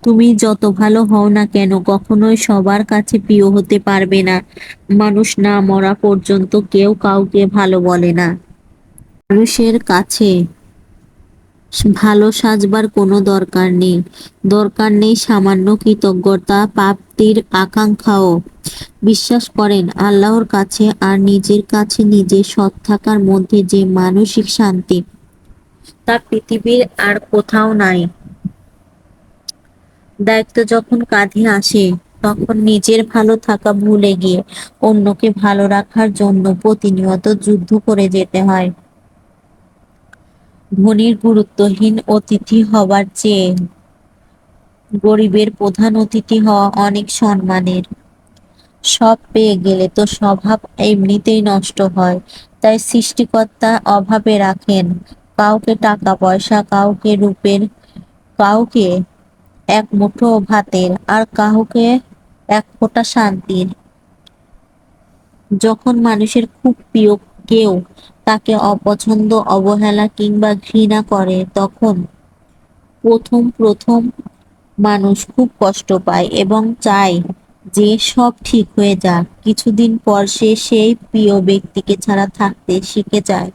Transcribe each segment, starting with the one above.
তুমি যত ভালো হও না কেন কখনোই সবার কাছে প্রিয় হতে পারবে না। মানুষ না মরা পর্যন্ত কেউ কাউকে ভালো বলে না। মানুষের কাছে ভালো সাজবার কোনো দরকার নেই। দরকার নেই সামান্য কৃতজ্ঞতা, প্রাপ্তির আকাঙ্ক্ষাও। বিশ্বাস করেন আল্লাহর কাছে আর নিজের কাছে নিজে সৎ থাকার মধ্যে যে মানসিক শান্তি, তা পৃথিবীর আর কোথাও নাই। দায়িত্ব যখন কাঁধে আসে, তখন নিজের ভালো থাকা ভুলে গিয়ে অন্যকে ভালো রাখার জন্য প্রতিনিয়ত যুদ্ধ করে যেতে হয়। ধনীর গুরুত্বহীন অতিথি হবার চেয়ে গরিবের প্রধান অতিথি হওয়া অনেক সম্মানের। সব পেয়ে গেলে তো স্বভাব এমনিতেই নষ্ট হয়। তাই সৃষ্টিকর্তা অভাবে রাখেন কাউকে টাকা পয়সা, কাউকে রূপের, কাউকে এক মুঠো ভাতের, আর কাউকে এক ফোঁটা শান্তির। যখন মানুষের খুব প্রিয় কেউ তাকে অপছন্দ, অবহেলা কিংবা ঘৃণা করে, তখন প্রথম প্রথম মানুষ খুব কষ্ট পায় এবং চায় যে সব ঠিক হয়ে যাক। কিছুদিন পর সে সেই প্রিয় ব্যক্তিকে ছাড়া থাকতে শিখে যায়।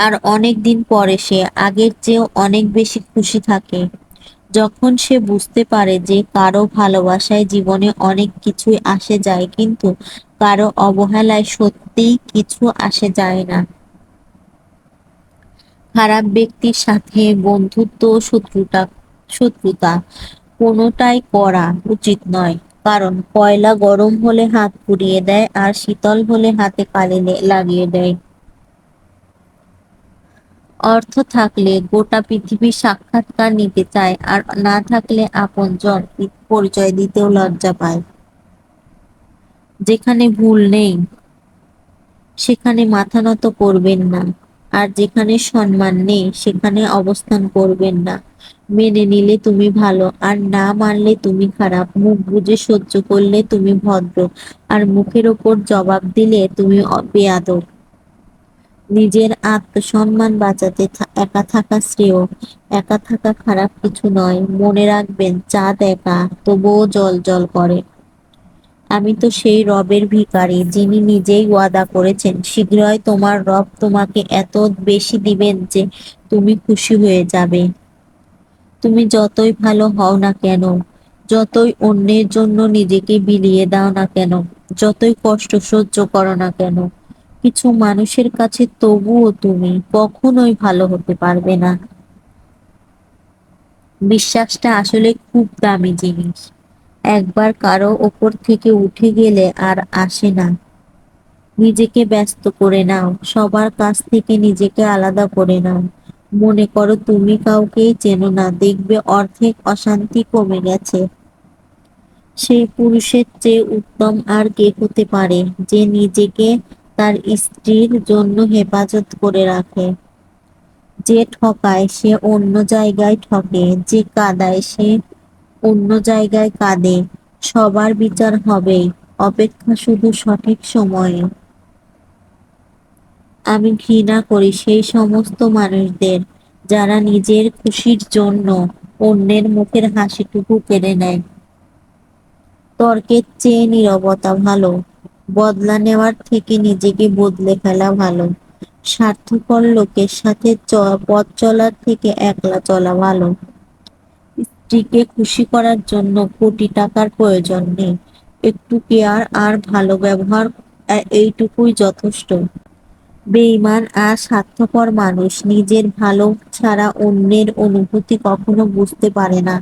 আর অনেক দিন পরে সে আগের চেয়েও অনেক বেশি খুশি থাকে, যখন সে বুঝতে পারে যে কারো ভালোবাসায় জীবনে অনেক কিছুই আসে যায়, কিন্তু কারো অবহেলায় সত্যিই কিছু আসে যায় না। খারাপ ব্যক্তির সাথে বন্ধুত্ব ও শত্রুতা কোনোটাই করা উচিত নয়। কারণ কয়লা গরম হলে হাত পুড়িয়ে দেয়, আর শীতল হলে হাতে কালি লাগিয়ে দেয়। অর্থ থাকলে গোটা পৃথিবীর সাক্ষাৎকার নিতে চায়, আর না থাকলে আপনজন পরিচয় দিতেও লজ্জা পায়। যেখানে ভুল নেই সেখানে মাথা নত করবেন না, আর যেখানে সম্মান নেই সেখানে অবস্থান করবেন না। মেনে নিলে তুমি ভালো, আর না মানলে তুমি খারাপ। মুখ বুজে সহ্য করলে তুমি ভদ্র, আর মুখের ওপর জবাব দিলে তুমি বেয়াদব। নিজের আত্মসম্মান বাঁচাতে একা থাকা শ্রেয়। একা থাকা খারাপ কিছু নয়। মনে রাখবেন, চাঁদ একা তবুও জল জল করে। আমি তো সেই রবের ভিখারি যিনি নিজেই ওয়াদা করেছেন শীঘ্রই তোমার রব তোমাকে এত বেশি দিবেন যে তুমি খুশি হয়ে যাবে। তুমি যতই ভালো হও না কেন, যতই অন্যের জন্য নিজেকে বিলিয়ে দাও না কেন, যতই কষ্ট সহ্য করো না কেন, কিছু মানুষের কাছে তবুও তুমি কখনোই ভালো হতে পারবে না। বিশ্বাসটা আসলে খুব দামি জিনিস। একবার কারো ওপর থেকে উঠে গেলে আর আসে না। নিজেকে ব্যস্ত করে নাও, সবার কাছ থেকে নিজেকে আলাদা করে নাও। মনে করো তুমি কাউকেই চেনো না, দেখবে অর্ধেক অশান্তি কমে গেছে। সেই পুরুষের চেয়ে উত্তম আর কে হতে পারে, যে নিজেকে তার স্ত্রীর জন্য হেফাজত করে রাখে। যে ঠকায় সে অন্য জায়গায় ঠকে, যে কাঁদায় সে অন্য জায়গায় কাঁদে। সবার বিচার হবেই, অপেক্ষা শুধু সঠিক সময়ে। আমি ঘৃণা করি সেই সমস্ত মানুষদের যারা নিজের খুশির জন্য অন্যের মুখের হাসিটুকু কেড়ে নেয়। তর্কের চেয়ে নীরবতা ভালো। বদলা নেওয়ার থেকে নিজেকে বদলে ফেলা ভালো। স্বার্থপর লোকের সাথে পথ চলার থেকে একলা চলা ভালো। স্ত্রীকে খুশি করার জন্য কোটি টাকার প্রয়োজন নেই। একটু কেয়ার আর ভালো ব্যবহার, এইটুকুই যথেষ্ট। বেঈমান আর স্বার্থপর মানুষ নিজের ভালো ছাড়া অন্যের অনুভূতি কখনো বুঝতে পারে না।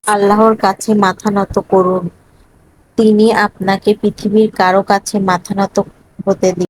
আল্লাহর কাছে মাথা নত করুন, তিনি আপনাকে পৃথিবীর কারো কাছে মাথা নত হতে দিবেন